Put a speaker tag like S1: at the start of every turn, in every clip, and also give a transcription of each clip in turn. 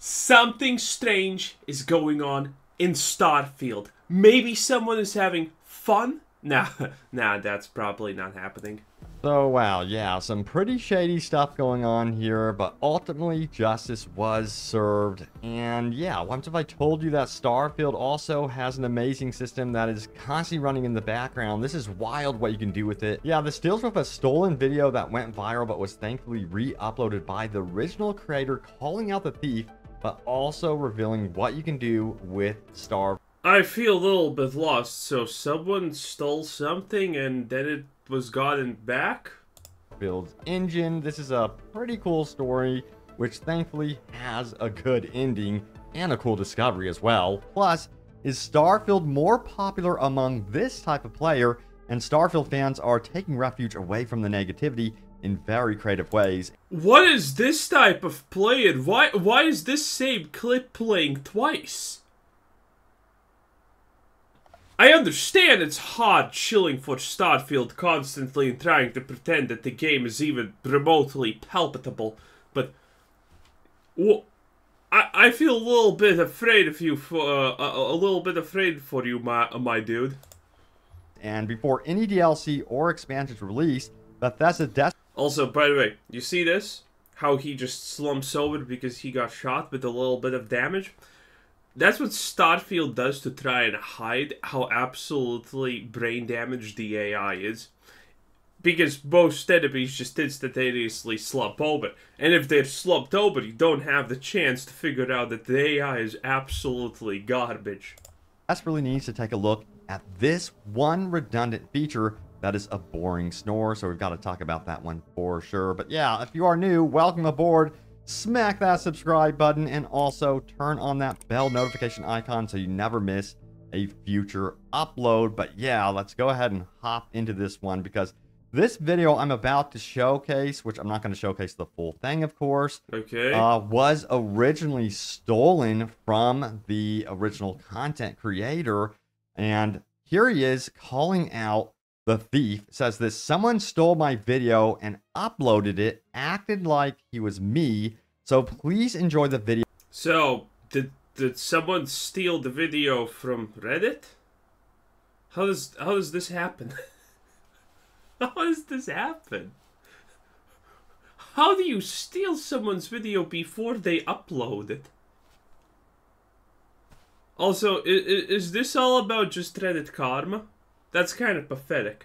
S1: Something strange is going on in Starfield. Maybe someone is having fun? Nah, that's probably not happening.
S2: So, wow, yeah, some pretty shady stuff going on here, but ultimately justice was served. And yeah, once if I told you that Starfield also has an amazing system that is constantly running in the background. This is wild what you can do with it. Yeah, this deals with a stolen video that went viral but was thankfully re-uploaded by the original creator, calling out the thief, but also revealing what you can do with Starfield.
S1: I feel a little bit lost. So someone stole something and then it was gotten back?
S2: Starfield's engine. This is a pretty cool story, which thankfully has a good ending and a cool discovery as well. Plus, is Starfield more popular among this type of player, and Starfield fans are taking refuge away from the negativity in very creative ways.
S1: What is this type of player? Why is this same clip playing twice? I understand it's hard chilling for Starfield constantly and trying to pretend that the game is even remotely palpable, but I feel a little bit afraid of you for you, my dude.
S2: And before any DLC or expansions released, Bethesda
S1: Also, by the way, you see this? How he just slumps over because he got shot with a little bit of damage? That's what Starfield does to try and hide how absolutely brain damaged the AI is. Because most enemies just instantaneously slump over. And if they're slumped over, you don't have the chance to figure out that the AI is absolutely garbage.
S2: Desperately needs to take a look at this one redundant feature that is a boring snore. So we've got to talk about that one for sure. But yeah, if you are new, welcome aboard. Smack that subscribe button and also turn on that bell notification icon so you never miss a future upload. But yeah, let's go ahead and hop into this one, because this video I'm about to showcase, which I'm not going to showcase the full thing, of course,
S1: okay,
S2: was originally stolen from the original content creator. And here he is calling out the thief. Says this: someone stole my video and uploaded it, acted like he was me, so please enjoy the video.
S1: So, did someone steal the video from Reddit? How does this happen? How does this happen? How do you steal someone's video before they upload it? Also, is this all about just Reddit karma? That's kind of pathetic.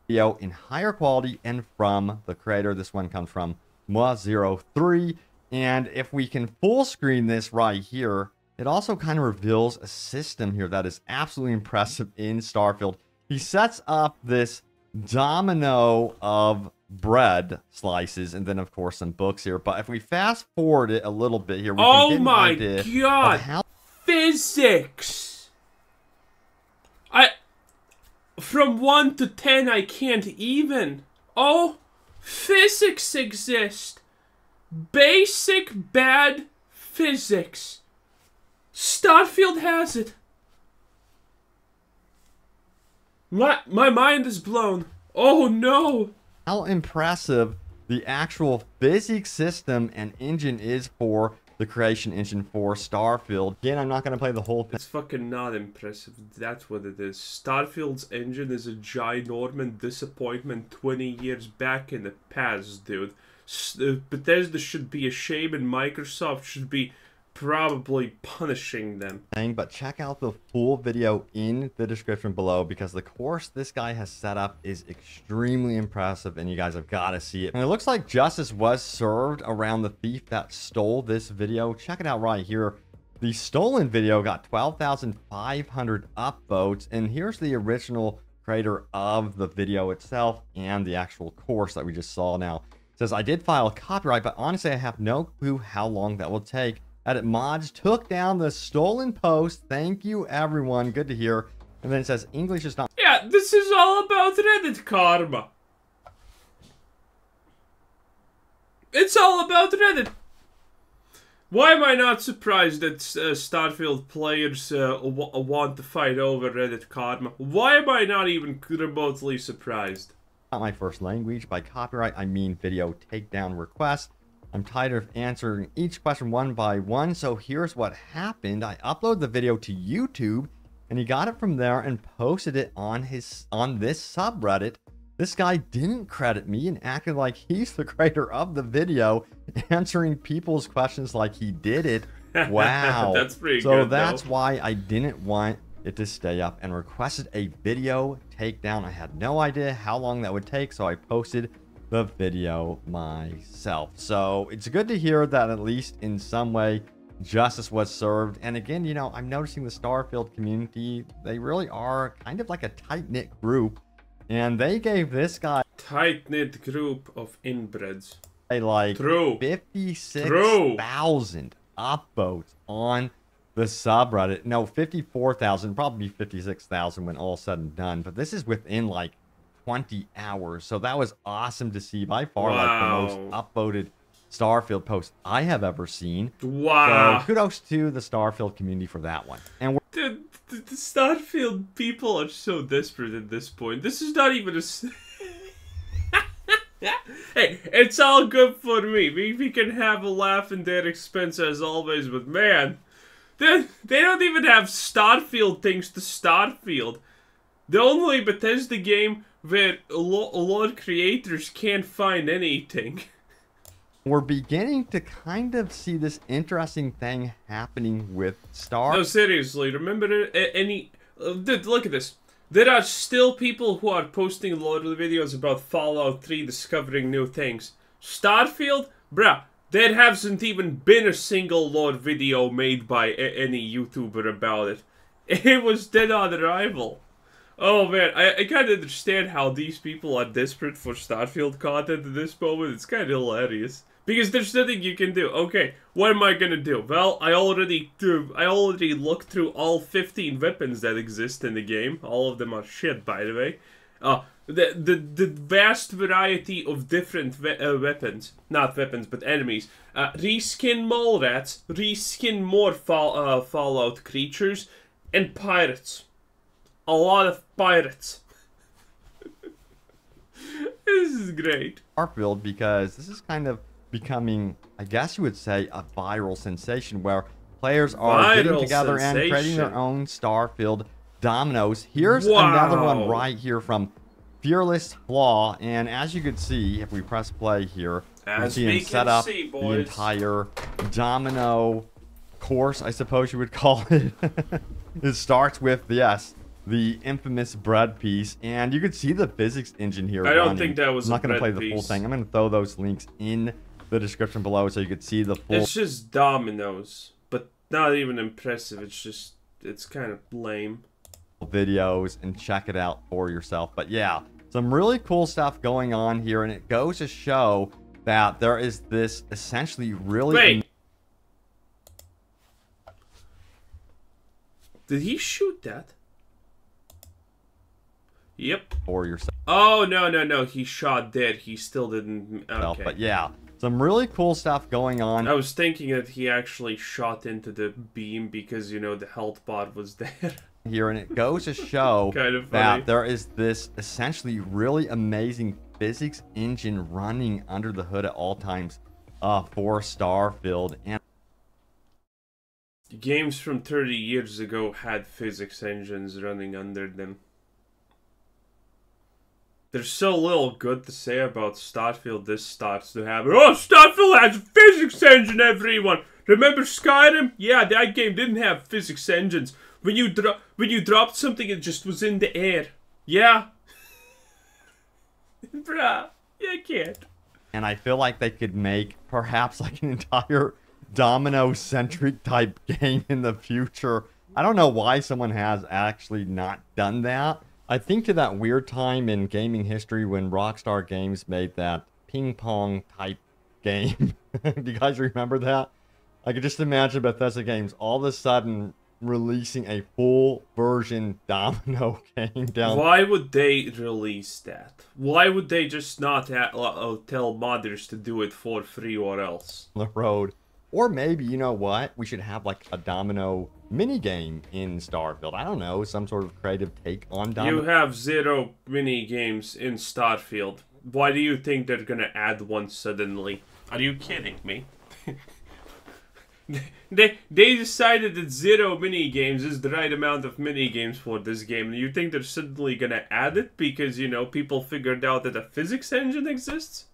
S2: Video in higher quality and from the creator. This one comes from Moi03. And if we can full screen this right here, it also kind of reveals a system here that is absolutely impressive in Starfield. He sets up this domino of bread slices and then of course some books here. But if we fast forward it a little bit here, we can get an idea of how
S1: physics. From 1 to 10, I can't even. Oh, physics exist. Basic bad physics. Starfield has it. My mind is blown. Oh no.
S2: How impressive the actual physics system and engine is for the creation engine for Starfield. Again, I'm not going to play the whole thing.
S1: It's fucking not impressive. That's what it is. Starfield's engine is a ginormous disappointment 20 years back in the past, dude. Bethesda should be ashamed and Microsoft should be probably punishing them.
S2: But check out the full video in the description below, because the course this guy has set up is extremely impressive and you guys have got to see it. And it looks like justice was served around the thief that stole this video. Check it out right here. The stolen video got 12,500 upvotes, and here's the original creator of the video itself and the actual course that we just saw. Now it says, I did file copyright, but honestly I have no clue how long that will take. Edit mods took down the stolen post. Thank you, everyone. Good to hear. And then it says, English is not...
S1: Yeah, this is all about Reddit karma. It's all about Reddit. Why am I not surprised that Starfield players want to fight over Reddit karma? Why am I not even remotely surprised?
S2: Not my first language. By copyright, I mean video takedown request. I'm tired of answering each question one by one, so here's what happened. I uploaded the video to YouTube, and he got it from there and posted it on this subreddit. This guy didn't credit me and acted like he's the creator of the video, answering people's questions like he did it. Wow.
S1: That's pretty good,
S2: So that's
S1: though.
S2: why I didn't want it to stay up and requested a video takedown. I had no idea how long that would take, so I posted the video myself. So it's good to hear that at least in some way justice was served. And again, you know, I'm noticing the Starfield community, they really are kind of like a tight-knit group, and they gave this guy
S1: Tight-knit group of inbreds.
S2: like
S1: True.
S2: 56,000 upvotes on the subreddit. No, 54,000, probably 56,000 when all said and done, but this is within like 20 hours. So that was awesome to see. By far, like the most upvoted Starfield post I have ever seen.
S1: Wow.
S2: So kudos to the Starfield community for that one. And
S1: Dude, the Starfield people are so desperate at this point. This is not even a... Hey, it's all good for me. We can have a laugh at their expense as always, but man, they don't even have Starfield things to Starfield. The only Bethesda game where a lot of creators can't find anything.
S2: we're beginning to kind of see this interesting thing happening with
S1: No, seriously, remember any... dude, look at this. There are still people who are posting a lot of videos about Fallout 3 discovering new things. Starfield? Bruh, there hasn't even been a single Lord video made by any YouTuber about it. It was dead on arrival. Oh man, I kind of understand how these people are desperate for Starfield content at this moment. It's kind of hilarious. Because there's nothing you can do. Okay, what am I gonna do? Well, I already looked through all 15 weapons that exist in the game. All of them are shit, by the way. The vast variety of different weapons. Not weapons, but enemies. Reskin mole rats, reskin more Fallout creatures, and pirates. A lot of pirates. This is great.
S2: Starfield, because this is kind of becoming, I guess you would say, a viral sensation where players are getting together and creating their own Starfield dominoes. Here's another one right here from Fearless Flaw, and as you can see, if we press play here, you see him set up the entire domino course, I suppose you would call it. It starts with, yes, the infamous bread piece, and you can see the physics engine here.
S1: I don't think that was
S2: I'm not going to play the full thing. I'm going to throw those links in the description below so you could see the full.
S1: It's just dominoes, but not even impressive. It's kind of lame.
S2: Videos and check it out for yourself. But yeah, some really cool stuff going on here, and it goes to show that there is this essentially really...
S1: Wait! Did he shoot that? Yep.
S2: For yourself.
S1: Oh, no, he shot dead. He still didn't... Okay.
S2: But yeah, some really cool stuff going on.
S1: I was thinking that he actually shot into the beam because, you know, the health pod was there.
S2: Here, and it goes to show
S1: kind of
S2: that there is this essentially really amazing physics engine running under the hood at all times for Starfield. And
S1: games from 30 years ago had physics engines running under them. There's so little good to say about Starfield. This starts to happen. Oh, Starfield has a physics engine, everyone! Remember Skyrim? Yeah, that game didn't have physics engines. When you dropped something, it just was in the air. Yeah. Bruh, you can't.
S2: And I feel like they could make perhaps like an entire domino-centric type game in the future. I don't know why someone has actually not done that. I think to that weird time in gaming history when Rockstar Games made that ping pong type game. Do you guys remember that? I could just imagine Bethesda Games all of a sudden releasing a full version domino game down.
S1: Why would they release that? Why would they just not tell modders to do it for free or else?
S2: The road. Or maybe, you know what? We should have like a domino mini game in Starfield. I don't know, some sort of creative take on domino.
S1: You have 0 mini games in Starfield. Why do you think they're gonna add one suddenly? Are you kidding me? They decided that 0 minigames is the right amount of minigames for this game, and you think they're suddenly gonna add it because, you know, people figured out that a physics engine exists?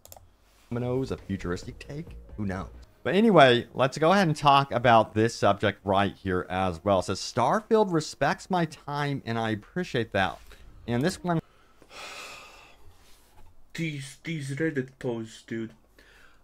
S2: Dominoes, a futuristic take? Who knows? But anyway, let's go ahead and talk about this subject right here as well. It says, Starfield respects my time, and I appreciate that. And this one...
S1: These Reddit posts, dude.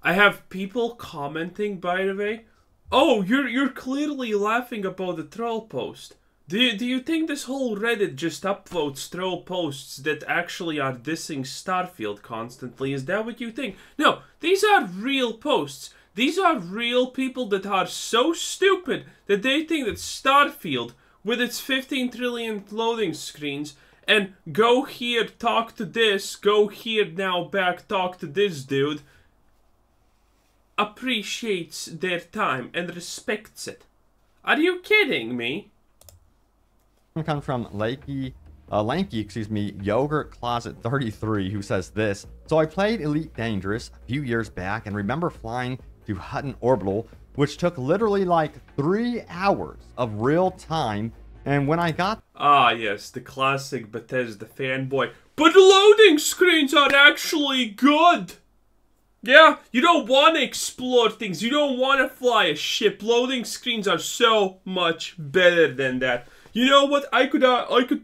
S1: I have people commenting, by the way. Oh, you're clearly laughing about the troll post. Do you think this whole Reddit just upvotes troll posts that actually are dissing Starfield constantly? Is that what you think? No, these are real posts. These are real people that are so stupid that they think that Starfield, with its 15 trillion loading screens, and go here, talk to this, go here now, back, talk to this dude, appreciates their time and respects it. Are you kidding me?
S2: Comes from Lanky, Yogurt Closet 33, who says this. So I played Elite Dangerous a few years back and remember flying to Hutton Orbital, which took literally like 3 hours of real time. And when I got...
S1: Ah, yes, the classic Bethesda fanboy. But the loading screens are actually good! Yeah, you don't want to explore things. You don't want to fly a ship. Loading screens are so much better than that. You know what? I could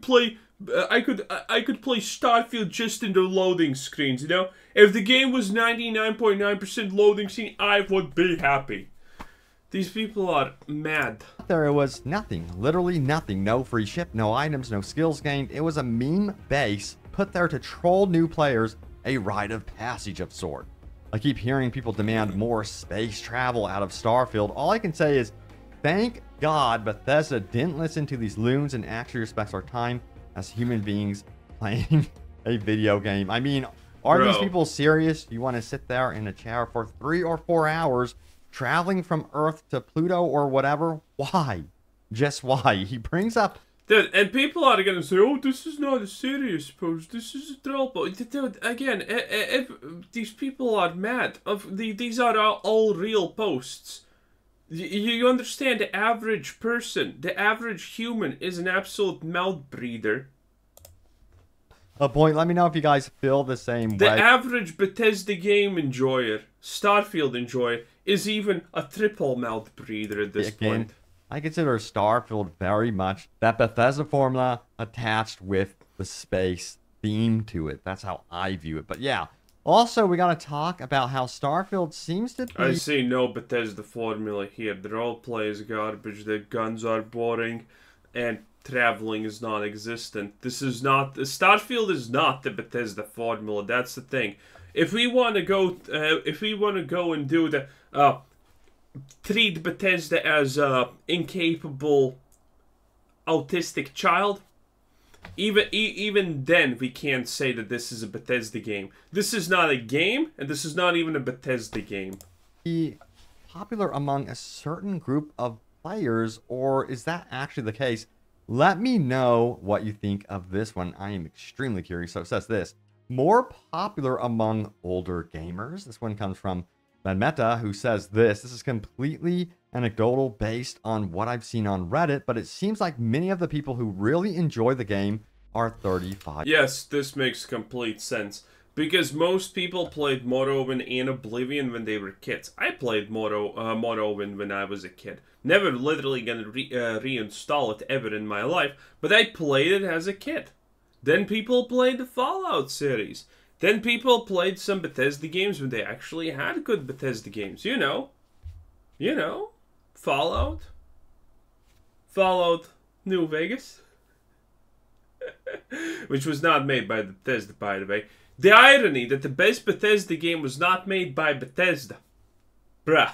S1: play Starfield just in the loading screens. You know, if the game was 99.9% loading screen, I would be happy. These people are mad.
S2: There was nothing, literally nothing. No free ship, no items, no skills gained. It was a meme base put there to troll new players, a rite of passage of sort. I keep hearing people demand more space travel out of Starfield. All I can say is, thank God Bethesda didn't listen to these loons and actually respects our time as human beings playing a video game. I mean, are these people serious? You want to sit there in a chair for 3 or 4 hours traveling from Earth to Pluto or whatever? Why? Just why? He brings up...
S1: Dude, and people are gonna say, oh, this is not a serious post, this is a troll post. Dude, again, these people are mad. These are all real posts. You understand, the average person, the average human is an absolute mouth breather.
S2: A point, let me know if you guys feel the same way.
S1: The average Bethesda game enjoyer, Starfield enjoyer, is even a triple mouth breather at this point.
S2: I consider Starfield very much that Bethesda formula attached with the space theme to it. That's how I view it. But yeah, also we got to talk about how Starfield seems to be...
S1: I see no Bethesda formula here. The roleplay is garbage, the guns are boring, and traveling is non-existent. This is not... Starfield is not the Bethesda formula. That's the thing. If we want to go and do the... treat Bethesda as a incapable autistic child, even then we can't say that this is a Bethesda game. This is not a game, and this is not even a Bethesda game.
S2: Be popular among a certain group of players, or is that actually the case? Let me know what you think of this one. I am extremely curious. So it says this: more popular among older gamers. This one comes from Meta, who says this is completely anecdotal based on what I've seen on Reddit, but it seems like many of the people who really enjoy the game are 35.
S1: Yes, this makes complete sense, because most people played Morrowind and Oblivion when they were kids. I played Morrowind when I was a kid. Never literally gonna reinstall it ever in my life, but I played it as a kid. Then people played the Fallout series. Then people played some Bethesda games when they actually had good Bethesda games. You know, Fallout New Vegas, which was not made by Bethesda, by the way. The irony that the best Bethesda game was not made by Bethesda. Bruh.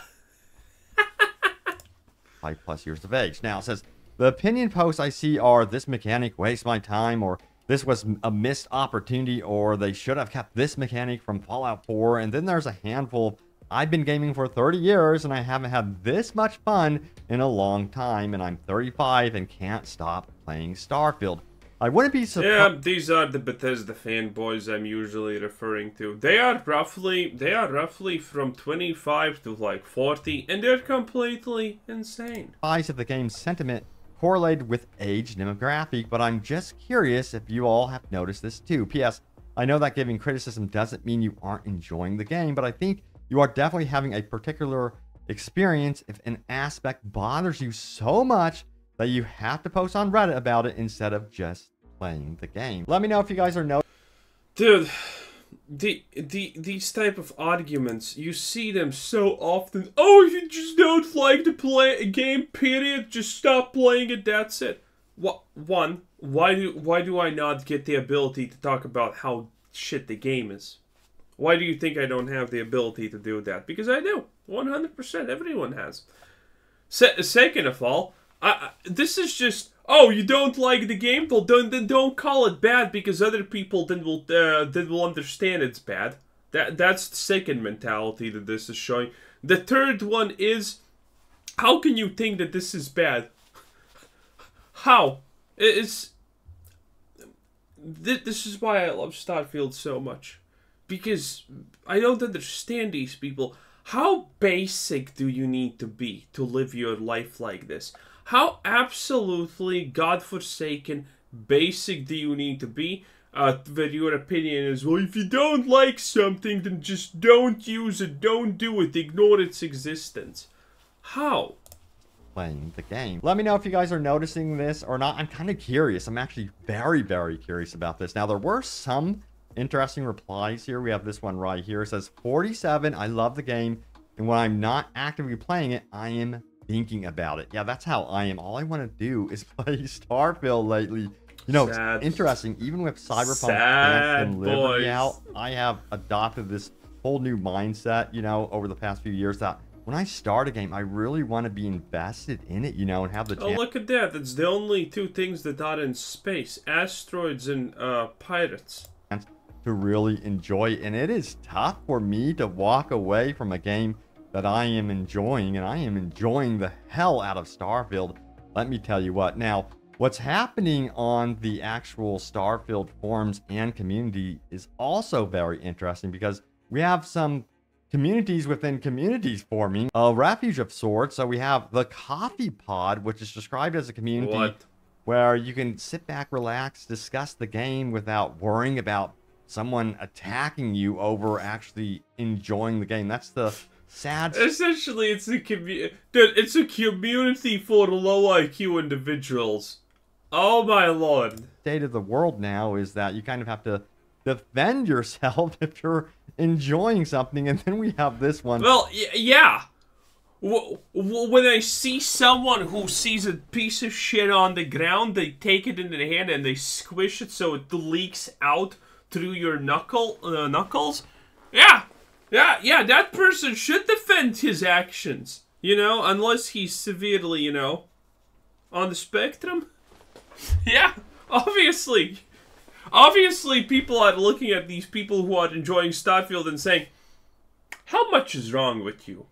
S2: 5+ years of age. Now it says, the opinion posts I see are, this mechanic wastes my time, or this was a missed opportunity, or they should have kept this mechanic from Fallout 4. And then there's a handful of, I've been gaming for 30 years and I haven't had this much fun in a long time, and I'm 35 and can't stop playing Starfield. I wouldn't be surprised.
S1: Yeah, these are the Bethesda fanboys I'm usually referring to. They are roughly from 25 to like 40, and they're completely insane.
S2: If the game's sentiment correlated with age demographic, but I'm just curious if you all have noticed this too. P.S. I know that giving criticism doesn't mean you aren't enjoying the game, but I think you are definitely having a particular experience if an aspect bothers you so much that you have to post on Reddit about it instead of just playing the game. Let me know if you guys are noticing.
S1: Dude, these type of arguments, you see them so often. Oh, you just don't like to play a game, period. Just stop playing it, that's it. One, why do I not get the ability to talk about how shit the game is? Why do you think I don't have the ability to do that? Because I do. 100%. Everyone has. Second of all, this is just, oh, you don't like the game? Well, then don't call it bad, because other people then will understand it's bad. That's the second mentality that this is showing. The third one is, how can you think that this is bad? How? This is why I love Starfield so much. Because I don't understand these people. How basic do you need to be to live your life like this? How absolutely godforsaken basic do you need to be where your opinion is, well, if you don't like something, then just don't use it, don't do it, ignore its existence. How?
S2: Playing the game. Let me know if you guys are noticing this or not. I'm kind of curious. I'm actually very, very curious about this. Now, there were some interesting replies here. We have this one right here. It says, 47, I love the game, and when I'm not actively playing it, I am thinking about it. Yeah, that's how I am. All I want to do is play Starfield lately. You know,
S1: Sad.
S2: It's interesting. Even with Cyberpunk and Liberty out, I have adopted this whole new mindset, you know, over the past few years that when I start a game, I really want to be invested in it, you know, and have the chance.
S1: Oh, look at that. That's the only two things that are in space. Asteroids and pirates.
S2: To really enjoy it. And it is tough for me to walk away from a game that I am enjoying, and I am enjoying the hell out of Starfield. Let me tell you what. Now, what's happening on the actual Starfield forums and community is also very interesting, because we have some communities within communities forming a refuge of sorts. So we have the Coffee Pod, which is described as a community where you can sit back, relax, discuss the game without worrying about someone attacking you over actually enjoying the game. That's the sad.
S1: Essentially, it's a community. Dude, it's a community for low IQ individuals. Oh my lord.
S2: State of the world now is that you kind of have to defend yourself if you're enjoying something, and then we have this one.
S1: Well, yeah. When I see someone who sees a piece of shit on the ground, they take it in their hand and they squish it so it leaks out through your knuckles. Yeah, that person should defend his actions, you know, unless he's severely, you know, on the spectrum. Yeah, obviously people are looking at these people who are enjoying Starfield and saying, how much is wrong with you?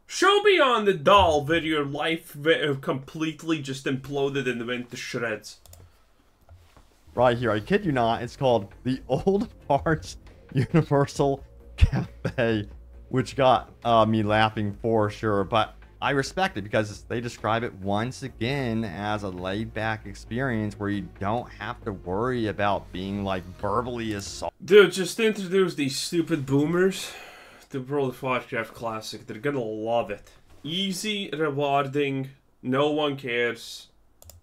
S1: Show me on the doll where your life completely just imploded and went to shreds.
S2: Right here, I kid you not, it's called the Old Parts Universal Cafe, which got me laughing for sure, but I respect it because they describe it once again as a laid-back experience where you don't have to worry about being like verbally assaulted.
S1: Dude, just introduce these stupid boomers to World of Warcraft Classic. They're gonna love it. Easy, rewarding, no one cares.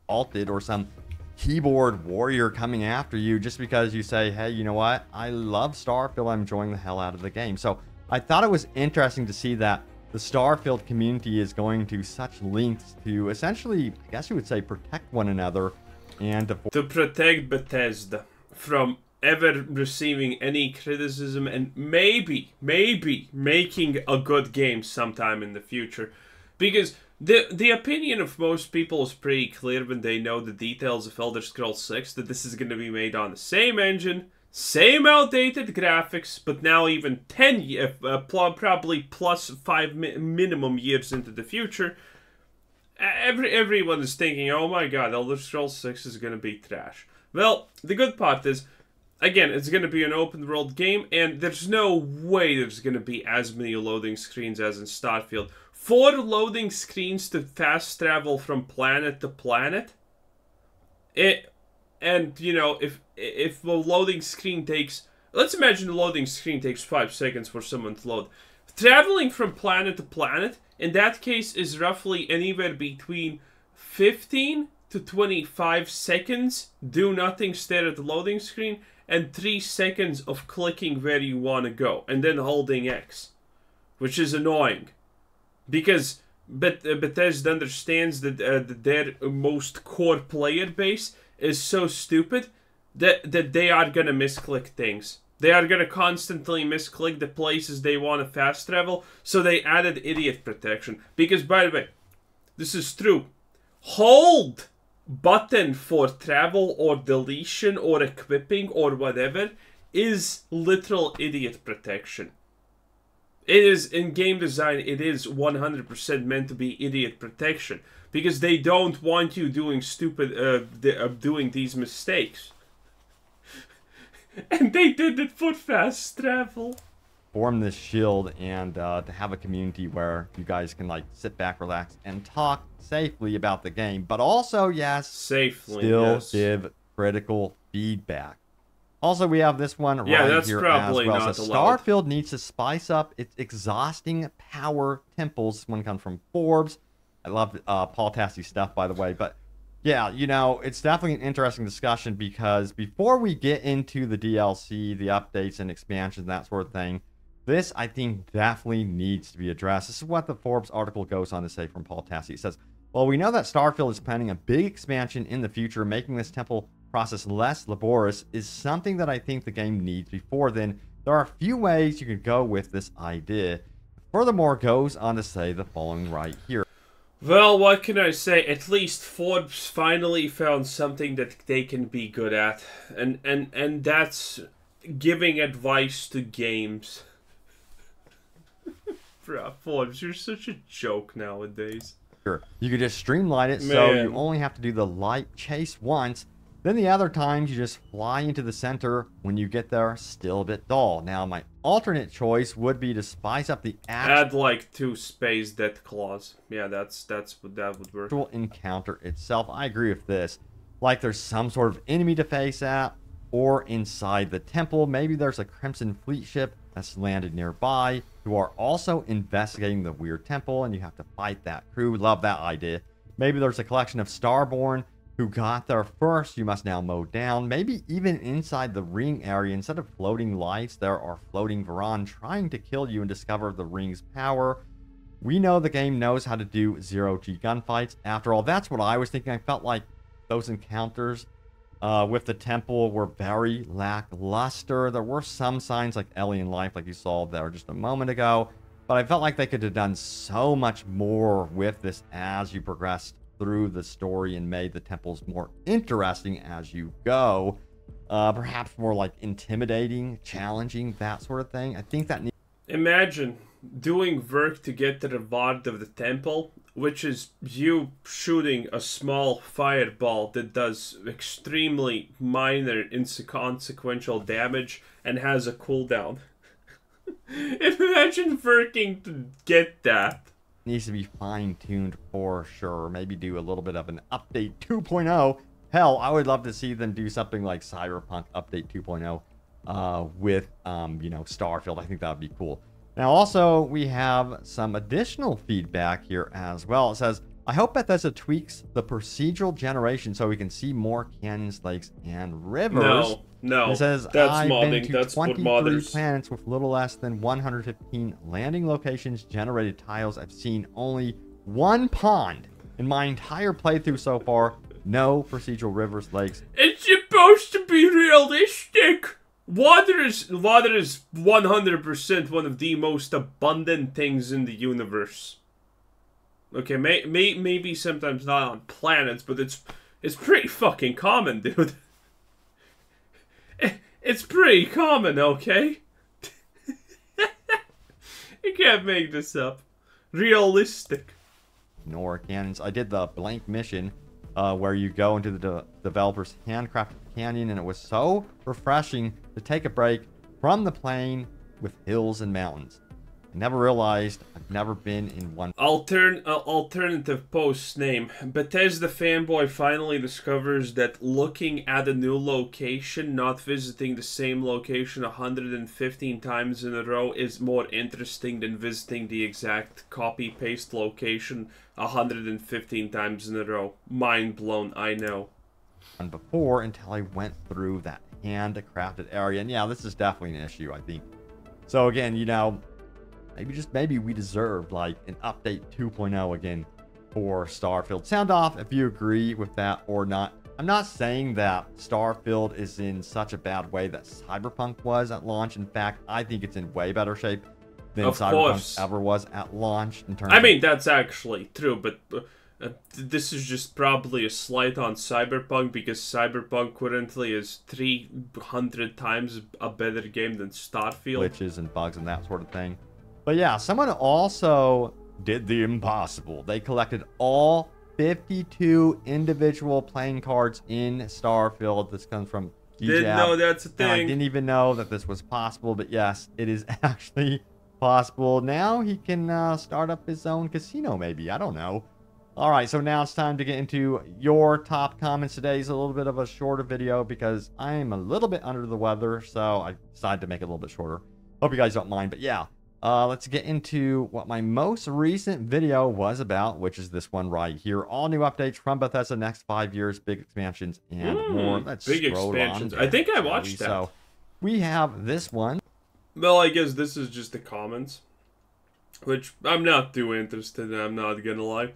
S2: Or some keyboard warrior coming after you just because you say, hey, you know what? I love Starfield. I'm enjoying the hell out of the game. So I thought it was interesting to see that the Starfield community is going to such lengths to essentially, I guess you would say, protect one another and
S1: to protect Bethesda from ever receiving any criticism and maybe making a good game sometime in the future. Because the opinion of most people is pretty clear when they know the details of Elder Scrolls 6, that this is going to be made on the same engine, same outdated graphics, but now even 10, probably plus 5 minimum years into the future. Everyone is thinking, oh my god, Elder Scrolls 6 is going to be trash. Well, the good part is, again, it's going to be an open world game, and there's no way there's going to be as many loading screens as in Starfield. 4 loading screens to fast travel from planet to planet. And you know, if the loading screen takes, let's imagine the loading screen takes 5 seconds for someone to load. Traveling from planet to planet, in that case, is roughly anywhere between 15 to 25 seconds, do nothing, stare at the loading screen, and 3 seconds of clicking where you want to go, and then holding X. Which is annoying. Because Bethesda understands that their most core player base is so stupid that they are going to misclick things. They are going to constantly misclick the places they want to fast travel, so they added idiot protection. Because, by the way, this is true. Hold button for travel or deletion or equipping or whatever is literal idiot protection. It is, in game design, it is 100% meant to be idiot protection. Because they don't want you doing doing these mistakes. And they did it for fast travel.
S2: Form this shield and to have a community where you guys can like sit back, relax, and talk safely about the game. But also, yes,
S1: safely,
S2: still give critical feedback. Also, we have this one right here as well. So Starfield needs to spice up its exhausting power temples. This one comes from Forbes. I love Paul Tassie's stuff, by the way. But yeah, you know, it's definitely an interesting discussion because before we get into the DLC, the updates and expansions, that sort of thing, this, I think, definitely needs to be addressed. This is what the Forbes article goes on to say from Paul Tassie. It says, well, we know that Starfield is planning a big expansion in the future. Making this temple process less laborious is something that I think the game needs. Before then, there are a few ways you could go with this idea. Furthermore, goes on to say the following right here.
S1: Well, what can I say? At least Forbes finally found something that they can be good at. And that's giving advice to games. Bruh, Forbes, you're such a joke nowadays.
S2: You could just streamline it so you only have to do the light chase once. Then the other times you just fly into the center. When you get there, still a bit dull. Now my alternate choice would be to spice up the
S1: add like 2 space death claws. Yeah, that would work.
S2: Actual encounter itself. I agree with this. Like there's some sort of enemy to face at, or inside the temple. Maybe there's a Crimson Fleet ship that's landed nearby who are also investigating the weird temple, and you have to fight that crew. Love that idea. Maybe there's a collection of Starborn who got there first, you must now mow down. Maybe even inside the ring area, instead of floating lights, there are floating Varan trying to kill you and discover the ring's power. We know the game knows how to do zero-G gunfights. After all, that's what I was thinking. I felt like those encounters with the temple were very lackluster. There were some signs like alien life, like you saw there just a moment ago. But I felt like they could have done so much more with this as you progressed through the story and made the temples more interesting as you go. Perhaps more like intimidating, challenging, that sort of thing. I think that
S1: imagine doing work to get the reward of the temple, which is you shooting a small fireball that does extremely minor, inconsequential damage and has a cooldown. Imagine working to get that.
S2: Needs to be fine-tuned for sure. Maybe do a little bit of an update 2.0. Hell, I would love to see them do something like Cyberpunk update 2.0 with you know, Starfield. I think that would be cool. Now also we have some additional feedback here as well. It says, I hope Bethesda tweaks the procedural generation so we can see more canyons, lakes, and rivers.
S1: No,
S2: it says,
S1: that's
S2: I've
S1: modding.
S2: been to
S1: That's
S2: 23
S1: what modders.
S2: planets with little less than 115 landing locations, generated tiles. I've seen only 1 pond in my entire playthrough so far. No procedural rivers, lakes.
S1: It's supposed to be realistic. Water is 100% one of the most abundant things in the universe. Okay, maybe sometimes not on planets, but it's pretty fucking common, dude. It's pretty common, okay? You can't make this up. Realistic.
S2: Nor cannons. I did the blank mission where you go into the developer's handcrafted canyon, and it was so refreshing to take a break from the plain with hills and mountains. I never realized I've never been in one.
S1: Alternative post name. Bethesda fanboy finally discovers that looking at a new location, not visiting the same location 115 times in a row, is more interesting than visiting the exact copy-paste location 115 times in a row. Mind blown, I know.
S2: Before, until I went through that handcrafted area. And yeah, this is definitely an issue, I think. So again, you know, maybe we deserve like an update 2.0 again for Starfield. Sound off if you agree with that or not. I'm not saying that Starfield is in such a bad way that Cyberpunk was at launch. In fact, I think it's in way better shape than Cyberpunk ever was at launch. In terms,
S1: I mean, that's actually true, but this is just probably a slight on Cyberpunk, because Cyberpunk currently is 300 times a better game than Starfield.
S2: Glitches and bugs and that sort of thing. But yeah, someone also did the impossible. They collected all 52 individual playing cards in Starfield. This comes from
S1: Didn't know that's a thing.
S2: I didn't even know that this was possible, but yes, it is actually possible. Now he can start up his own casino, maybe. I don't know. All right, so now it's time to get into your top comments. Today's a little bit of a shorter video because I am a little bit under the weather, so I decided to make it a little bit shorter. Hope you guys don't mind, but yeah. Let's get into what my most recent video was about, which is this one right here. All new updates from Bethesda, next 5 years, big expansions, and more. Let's
S1: big
S2: scroll
S1: expansions.
S2: on.
S1: I think I watched that.
S2: So we have this one.
S1: Well, I guess this is just the comments, which I'm not too interested in, I'm not gonna lie.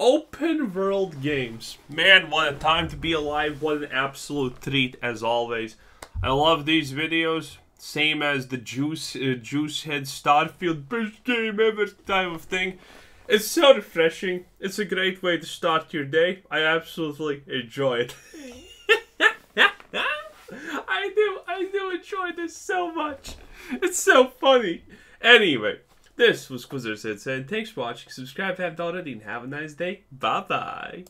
S1: Open world games. Man, what a time to be alive. What an absolute treat, as always. I love these videos. Same as the Juicehead Starfield best game ever type of thing. It's so refreshing. It's a great way to start your day. I absolutely enjoy it. I do enjoy this so much. It's so funny. Anyway, this was Quizzers saying thanks for watching. Subscribe if you haven't already, and have a nice day. Bye bye.